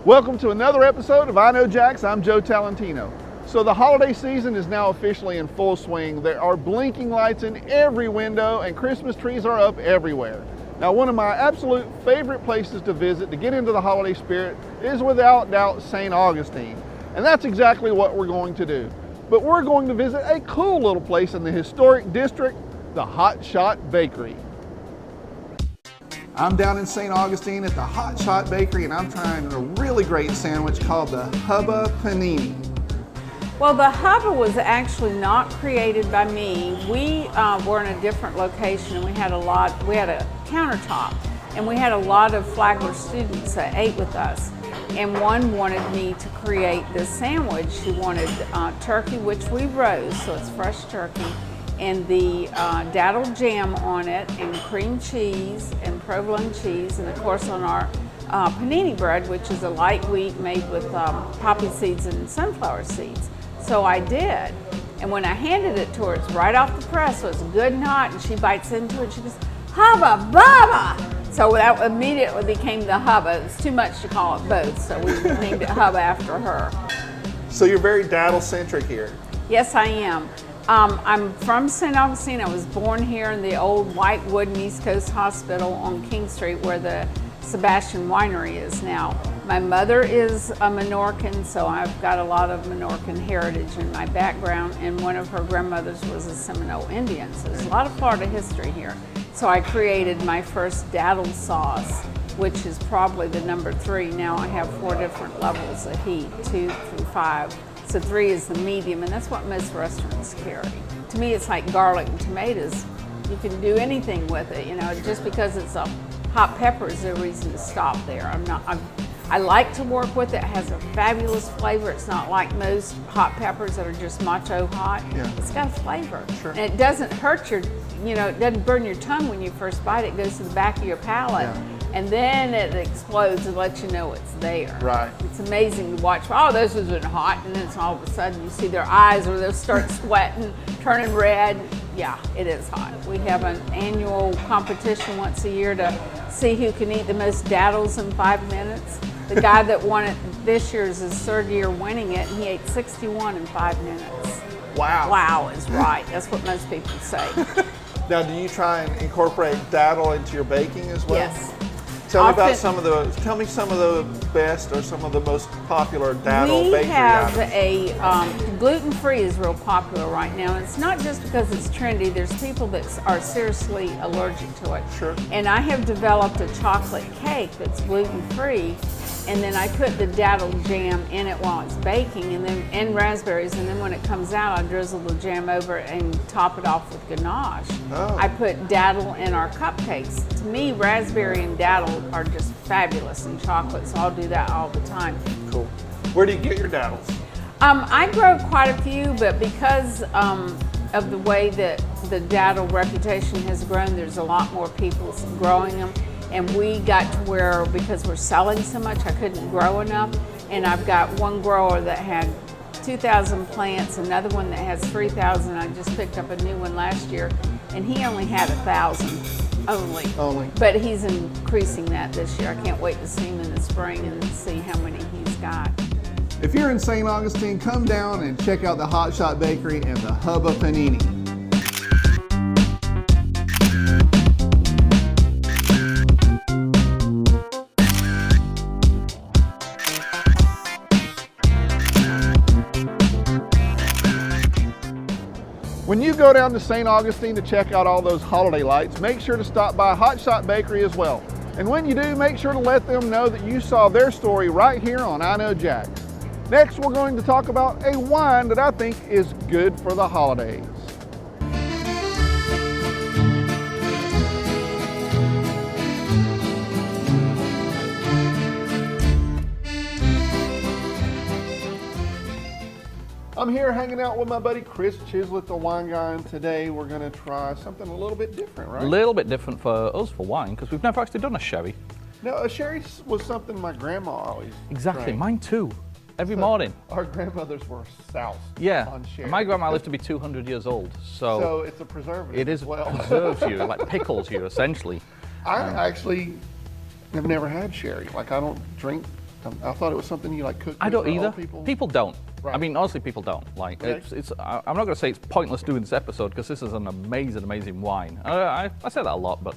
Welcome to another episode of I Know Jax. I'm Joe Talentino. So the holiday season is now officially in full swing. There are blinking lights in every window and Christmas trees are up everywhere. Now, one of my absolute favorite places to visit to get into the holiday spirit is without doubt St. Augustine. And that's exactly what we're going to do. But we're going to visit a cool little place in the historic district, the Hot Shot Bakery. I'm down in St. Augustine at the Hot Shot Bakery and I'm trying a really great sandwich called the Hubba panini. Well, the Hubba was actually not created by me. We were in a different location and we had a countertop and we had a lot of Flagler students that ate with us. And one wanted me to create this sandwich. She wanted turkey, which we roast, so it's fresh turkey, and the datil jam on it, and cream cheese and provolone cheese, and of course on our panini bread, which is a light wheat made with poppy seeds and sunflower seeds. So I did, and when I handed it to her, it's right off the press, so it's good and hot, and she bites into it, and she goes, "Hubba Bubba!" So that immediately became the Hubba. It's too much to call it both, so we named it Hubba after her. So you're very datil-centric here. Yes, I am. I'm from St. Augustine. I was born here in the old white wooden East Coast Hospital on King Street where the Sebastian Winery is now. My mother is a Menorcan, so I've got a lot of Menorcan heritage in my background, and one of her grandmothers was a Seminole Indian, so there's a lot of Florida history here. So I created my first datil sauce, which is probably the number 3. Now I have 4 different levels of heat, 2 through 5. So 3 is the medium, and that's what most restaurants carry. To me, it's like garlic and tomatoes. You can do anything with it, you know. Just because it's a hot pepper is no reason to stop there. I like to work with it. It has a fabulous flavor. It's not like most hot peppers that are just macho hot. Yeah. It's got a flavor. Sure. And it doesn't hurt it doesn't burn your tongue when you first bite it. It goes to the back of your palate. Yeah. And then it explodes and lets you know it's there. Right. It's amazing to watch. Oh, this isn't hot, and then it's all of a sudden you see their eyes or they'll start sweating, turning red. Yeah, it is hot. We have an annual competition once a year to see who can eat the most datils in 5 minutes. The guy that won it this year is his 3rd year winning it, and he ate 61 in 5 minutes. Wow. Wow is right. That's what most people say. Now, do you try and incorporate datil into your baking as well? Yes. Tell me some of the best or some of the most popular datil bakery items. We have a gluten-free is real popular right now. It's not just because it's trendy. There's people that are seriously allergic to it. Sure. And I have developed a chocolate cake that's gluten-free, and then I put the datil jam in it while it's baking, and raspberries, and then when it comes out, I drizzle the jam over it and top it off with ganache. Oh. I put datil in our cupcakes. To me, raspberry and datil are just fabulous in chocolate, so I'll do that all the time. Cool. Where do you get your datils? I grow quite a few, but because of the way that the datil reputation has grown, there's a lot more people growing them. And we got to where, because we're selling so much, I couldn't grow enough. And I've got one grower that had 2,000 plants, another one that has 3,000. I just picked up a new one last year, and he only had 1,000 only. But he's increasing that this year. I can't wait to see him in the spring and see how many he's got. If you're in St. Augustine, come down and check out the Hot Shot Bakery and the Hubba panini. When you go down to St. Augustine to check out all those holiday lights, make sure to stop by Hot Shot Bakery as well. And when you do, make sure to let them know that you saw their story right here on I Know Jax. Next, we're going to talk about a wine that I think is good for the holidays. I'm here hanging out with my buddy Kris Chislett, the wine guy, and today we're going to try something a little bit different, right? A little bit different for us for wine, because we've never actually done a sherry. No, a sherry was something my grandma always Exactly, drank. mine too. Every morning. Our grandmothers were soused Yeah, on sherry. and my grandma lived to be 200 years old, So it's a preservative it is as well. preserves you, like pickles you essentially. I actually have never had sherry. Like I don't drink I thought it was something you like cook. I don't for either. old people. People don't. Right. I mean, honestly, people don't. Like, Okay. I'm not going to say it's pointless doing this episode because this is an amazing wine. I say that a lot, but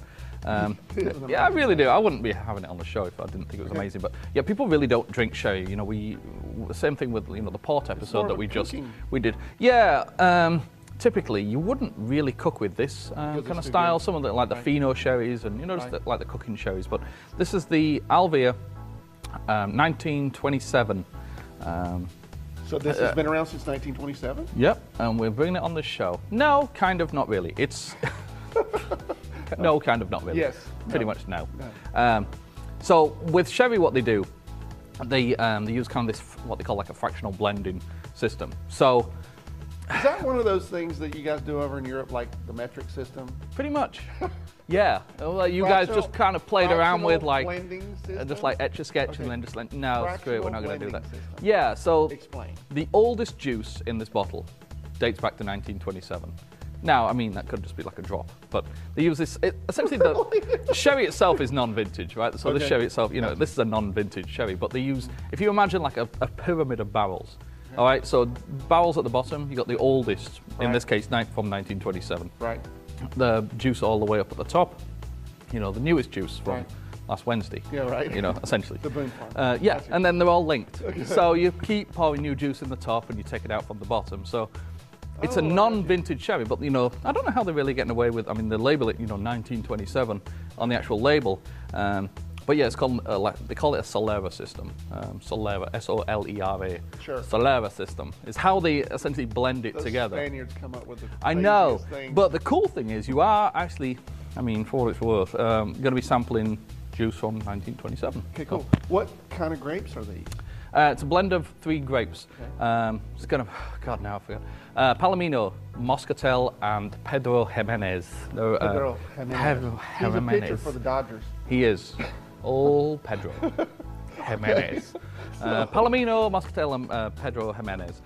yeah, I really do. I wouldn't be having it on the show if I didn't think it was amazing. But yeah, people really don't drink sherry. You know, the same thing with the port episode that we did. Yeah. Typically, you wouldn't really cook with this kind of style. Some of the like the Fino sherries and just like the cooking sherries. But this is the Alvia 1927. So this has been around since 1927? Yep, and we're bringing it on the show. No, kind of not really. It's no, kind of not really. Yes. Pretty much no. So with sherry, what they do, they use kind of this what they call like a fractional blending system. So is that one of those things that you guys do over in Europe, like the metric system? pretty much. Yeah, well, you guys just kind of played around with like just like etch a sketch and then just like no, screw it, we're not going to do that. System. Yeah, so Explain. the oldest juice in this bottle dates back to 1927. Now, I mean, that could just be like a drop, but they use this, essentially the sherry itself is non-vintage, right? So the sherry itself, this is a non-vintage sherry, but they use, if you imagine like a pyramid of barrels, all right? So barrels at the bottom, you got the oldest, in this case, from 1927. Right. The juice all the way up at the top, the newest juice from last Wednesday. Yeah, right. Essentially. The boom farm. Yeah, Gotcha. and then they're all linked. Okay. So you keep pouring new juice in the top and you take it out from the bottom. So it's a non-vintage sherry, but I don't know how they're really getting away with. I mean, they label it, 1927 on the actual label. But yeah, it's called they call it a Solera system. Solera, S-O-L-E-R-A. Sure. Solera system is how they essentially blend it together. Spaniards come up with the I know, thing. but the cool thing is you are actually, I mean, for what it's worth, going to be sampling juice from 1927. Okay, cool. What kind of grapes are these? It's a blend of 3 grapes. Okay. It's going to, God, now I forgot. Palomino, Moscatel, and Pedro Jimenez. Pedro Jimenez. He's a pitcher for the Dodgers. He is. Old Pedro Jimenez. Palomino, Moscatel, and Pedro Jimenez.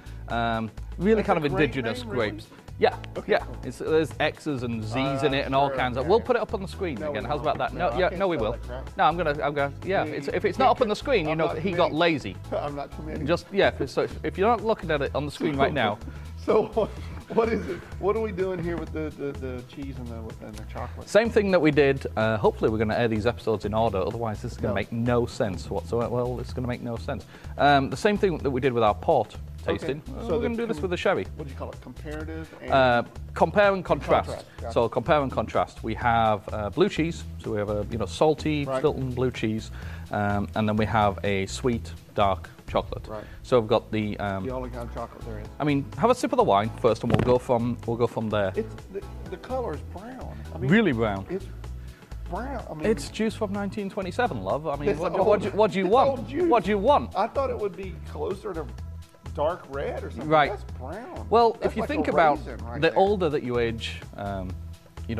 Really That's kind of a great indigenous name, grapes. really? Yeah, Okay, yeah. cool. There's X's and Z's in it and all sure, kinds of. yeah, We'll yeah. put it up on the screen No, again. we How's about won't. that? No, I Yeah, can't no, we spell will. that crap. No, I'm gonna. Yeah, if it's not up on the screen, I'm not he got committing. lazy. I'm not committing. Just if you're not looking at it on the screen right now. So what is it? What are we doing here with the cheese and the chocolate? Same thing that we did. Hopefully, we're going to air these episodes in order. Otherwise, this is going to make no sense whatsoever. Well, it's going to make no sense. The same thing that we did with our port tasting. So We're going to do this with the sherry. What do you call it? Comparative and Compare and contrast. Gotcha. So compare and contrast. We have blue cheese. So we have a salty Stilton blue cheese, and then we have a sweet dark chocolate. Right. So we've got the only kind of chocolate there is. I mean, have a sip of the wine first, and we'll go from there. It's the color is brown. I mean, Really brown. It's brown. I mean, It's juice from 1927, love. I mean, It's what old- do you it's want? old juice. What do you want? I thought it would be closer to dark red or something. Right. That's brown. Well, That's if you like think a about raisin right the there. older that you age,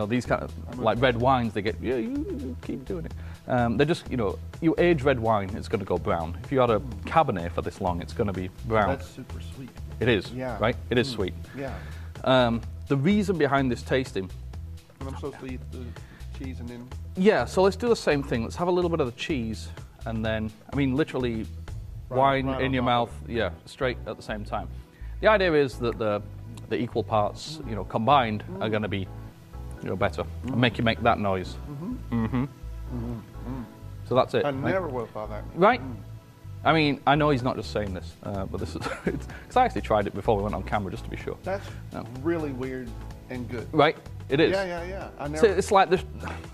these kind of like red wines, they get you keep doing it. They're just you age red wine, it's going to go brown. If you had a Cabernet for this long, it's going to be brown. That's super sweet. It is. Yeah. Right. It is sweet. Yeah. The reason behind this tasting. And I'm supposed to eat the cheese and then. Yeah. So let's do the same thing. Let's have a little bit of the cheese, and then literally. Wine right in on your top mouth, of yeah, straight at the same time. The idea is that the equal parts, combined, are going to be, better and make you make that noise. So that's it. I never would have thought that. Right? I mean, I know he's not just saying this, but this is because I actually tried it before we went on camera just to be sure. That's really weird and good. Right? It is. Yeah. I never. So it's like the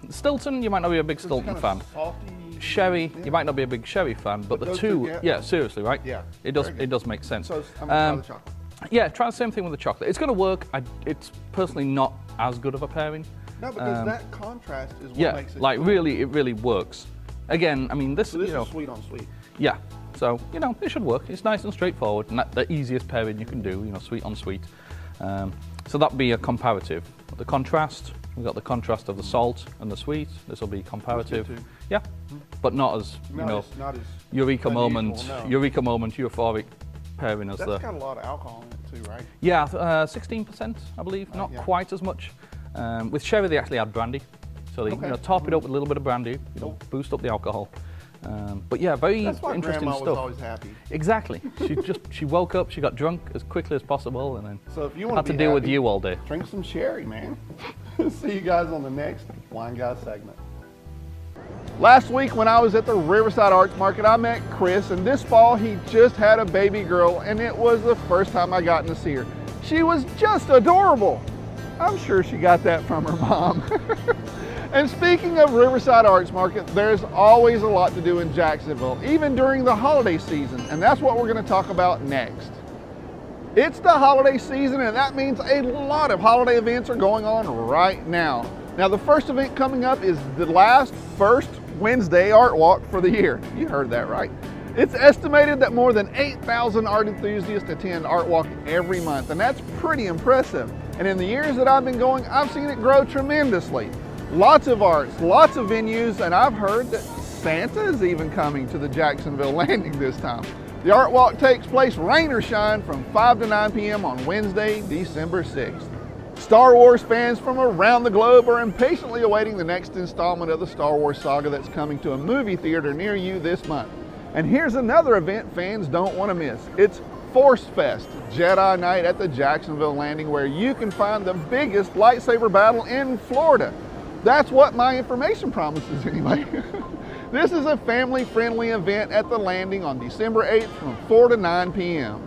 Stilton. You might not be a big it's Stilton kind of fan. Salty. Sherry, Yeah. you might not be a big sherry fan, but the those two, two yeah, seriously, right? Yeah, it does. very good. It does make sense. So I'm gonna try the chocolate. Yeah, try the same thing with the chocolate. It's going to work. It's personally not as good of a pairing. No, because that contrast is what Yeah, makes it. like good. really, it really works. Again, I mean, this, So this is sweet on sweet. Yeah, so it should work. It's nice and straightforward, and the easiest pairing you can do. Sweet on sweet. So that'd be a comparative. The contrast. We've got the contrast of the salt and the sweet. This will be comparative. too. Yeah, but not as Not as eureka unusual, moment, no. eureka moment, euphoric pairing as That's the. got a lot of alcohol in it too, right? Yeah, 16%, I believe. Not yeah. quite as much. With sherry, they actually add brandy, so they top it up with a little bit of brandy, boost up the alcohol. But yeah, very That's why interesting Grandma stuff. was always happy. Exactly. She woke up, she got drunk as quickly as possible, and then So if you want had to deal with you all day. drink some sherry, man. See you guys on the next Wine Guy segment. Last week when I was at the Riverside Arts Market, I met Kris, and this fall he just had a baby girl, and it was the first time I got to see her. She was just adorable. I'm sure she got that from her mom. And speaking of Riverside Arts Market, there's always a lot to do in Jacksonville, even during the holiday season, and that's what we're going to talk about next. It's the holiday season, and that means a lot of holiday events are going on right now. Now, the first event coming up is the first Wednesday Art Walk for the year. You heard that right. It's estimated that more than 8,000 art enthusiasts attend Art Walk every month, and that's pretty impressive. And in the years that I've been going, I've seen it grow tremendously. Lots of arts, lots of venues, and I've heard that Santa is even coming to the Jacksonville Landing this time. The Art Walk takes place rain or shine from 5 to 9 p.m. on Wednesday, December 6th. Star Wars fans from around the globe are impatiently awaiting the next installment of the Star Wars saga that's coming to a movie theater near you this month. And here's another event fans don't want to miss. It's Force Fest, Jedi Night at the Jacksonville Landing, where you can find the biggest lightsaber battle in Florida. That's what my information promises anyway. This is a family-friendly event at the Landing on December 8th from 4 to 9 p.m.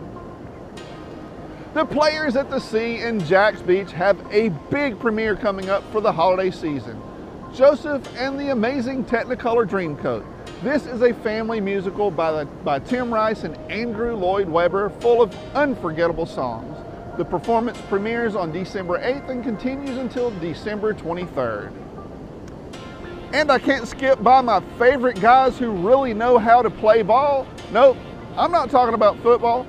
The Players at the Sea in Jax Beach have a big premiere coming up for the holiday season. Joseph and the Amazing Technicolor Dreamcoat. This is a family musical by Tim Rice and Andrew Lloyd Webber, full of unforgettable songs. The performance premieres on December 8th and continues until December 23rd. And I can't skip by my favorite guys who really know how to play ball. Nope, I'm not talking about football.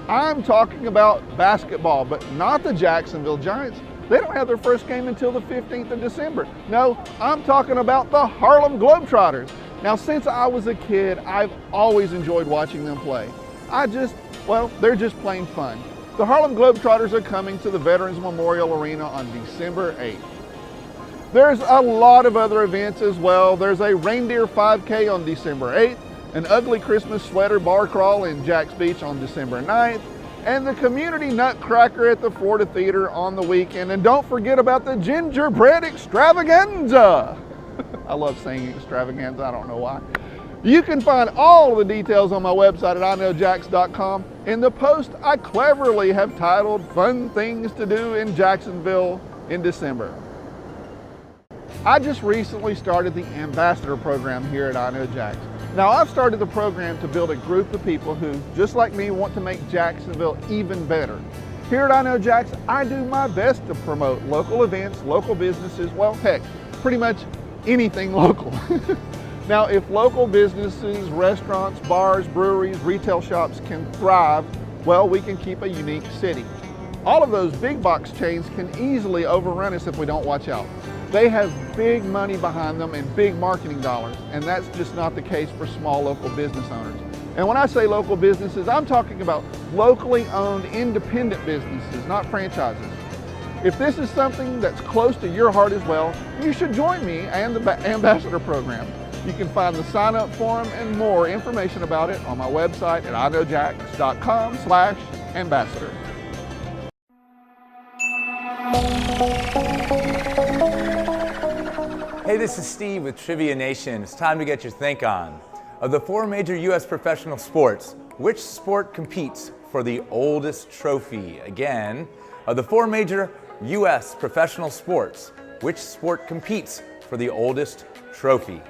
I'm talking about basketball, but not the Jacksonville Giants. They don't have their first game until the 15th of December. No, I'm talking about the Harlem Globetrotters. Now, since I was a kid, I've always enjoyed watching them play. They're just plain fun. The Harlem Globetrotters are coming to the Veterans Memorial Arena on December 8th. There's a lot of other events as well. There's a reindeer 5K on December 8th, an ugly Christmas sweater bar crawl in Jax Beach on December 9th, and the community nutcracker at the Florida Theater on the weekend. And don't forget about the gingerbread extravaganza. I love saying extravaganza, I don't know why. You can find all the details on my website at iknowjax.com. In the post, I cleverly have titled Fun Things to Do in Jacksonville in December. I just recently started the Ambassador program here at I Know Jax. Now, I've started the program to build a group of people who, just like me, want to make Jacksonville even better. Here at I Know Jax, I do my best to promote local events, local businesses, well, heck, pretty much anything local. Now, if local businesses, restaurants, bars, breweries, retail shops can thrive, well, we can keep a unique city. All of those big box chains can easily overrun us if we don't watch out. They have big money behind them and big marketing dollars, and that's just not the case for small local business owners. And when I say local businesses, I'm talking about locally owned independent businesses, not franchises. If this is something that's close to your heart as well, you should join me and the Ambassador program. You can find the sign-up form and more information about it on my website at iknowjax.com/ambassador. Hey, this is Steve with Trivia Nation. It's time to get your think on. Of the 4 major U.S. professional sports, which sport competes for the oldest trophy? Again, of the 4 major U.S. professional sports, which sport competes for the oldest trophy?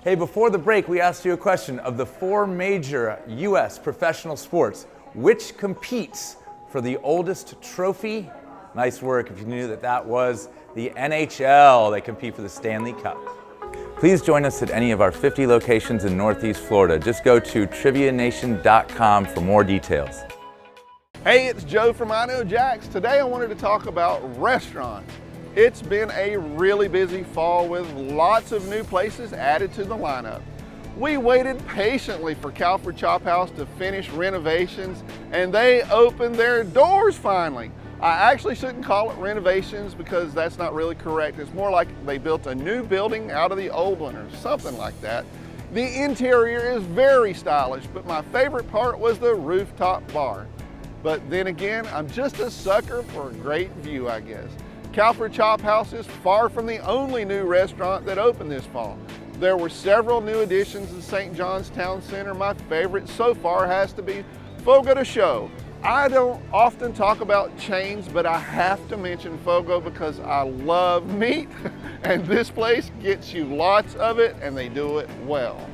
Hey, before the break, we asked you a question. Of the 4 major U.S. professional sports, which competes for the oldest trophy? Nice work if you knew that that was the NHL. They compete for the Stanley Cup. Please join us at any of our 50 locations in Northeast Florida. Just go to trivianation.com for more details. Hey, it's Joe from I Know Jax. Today I wanted to talk about restaurants. It's been a really busy fall with lots of new places added to the lineup. We waited patiently for Calford Chop House to finish renovations, and they opened their doors finally. I actually shouldn't call it renovations because that's not really correct. It's more like they built a new building out of the old one or something like that. The interior is very stylish, but my favorite part was the rooftop bar. But then again, I'm just a sucker for a great view, I guess. Calford Chop House is far from the only new restaurant that opened this fall. There were several new additions in St. John's Town Center. My favorite so far has to be Fogo de Chão. I don't often talk about chains, but I have to mention Fogo because I love meat, and this place gets you lots of it, and they do it well.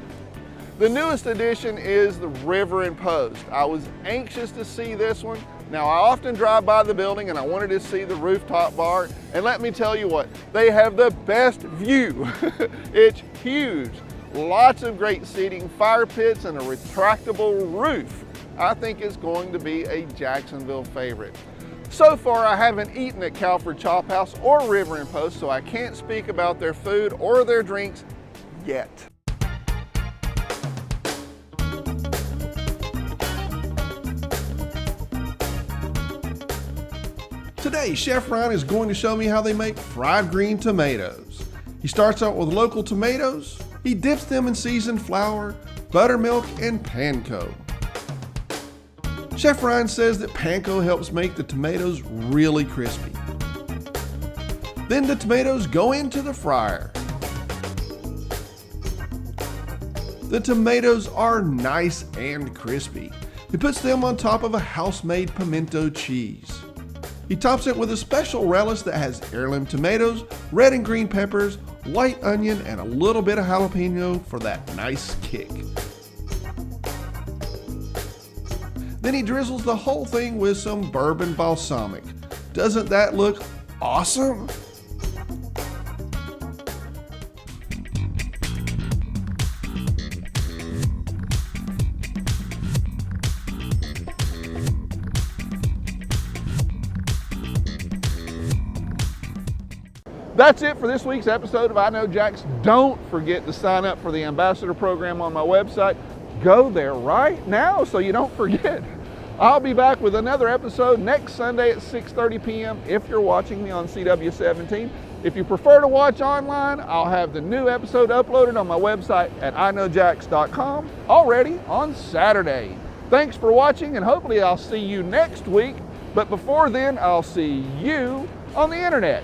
The newest addition is the River and Post. I was anxious to see this one. Now, I often drive by the building and I wanted to see the rooftop bar, and let me tell you what, they have the best view. It's huge. Lots of great seating, fire pits, and a retractable roof. I think it's going to be a Jacksonville favorite. So far, I haven't eaten at Calford Chop House or River and Post, so I can't speak about their food or their drinks yet. Today, Chef Ryan is going to show me how they make fried green tomatoes. He starts out with local tomatoes. He dips them in seasoned flour, buttermilk, and panko. Chef Ryan says that panko helps make the tomatoes really crispy. Then the tomatoes go into the fryer. The tomatoes are nice and crispy. He puts them on top of a house-made pimento cheese. He tops it with a special relish that has heirloom tomatoes, red and green peppers, white onion, and a little bit of jalapeno for that nice kick. Then he drizzles the whole thing with some bourbon balsamic. Doesn't that look awesome? That's it for this week's episode of I Know Jax. Don't forget to sign up for the Ambassador Program on my website. Go there right now so you don't forget. I'll be back with another episode next Sunday at 6:30 p.m. if you're watching me on CW17. If you prefer to watch online, I'll have the new episode uploaded on my website at iknowjax.com already on Saturday. Thanks for watching, and hopefully I'll see you next week. But before then, I'll see you on the internet.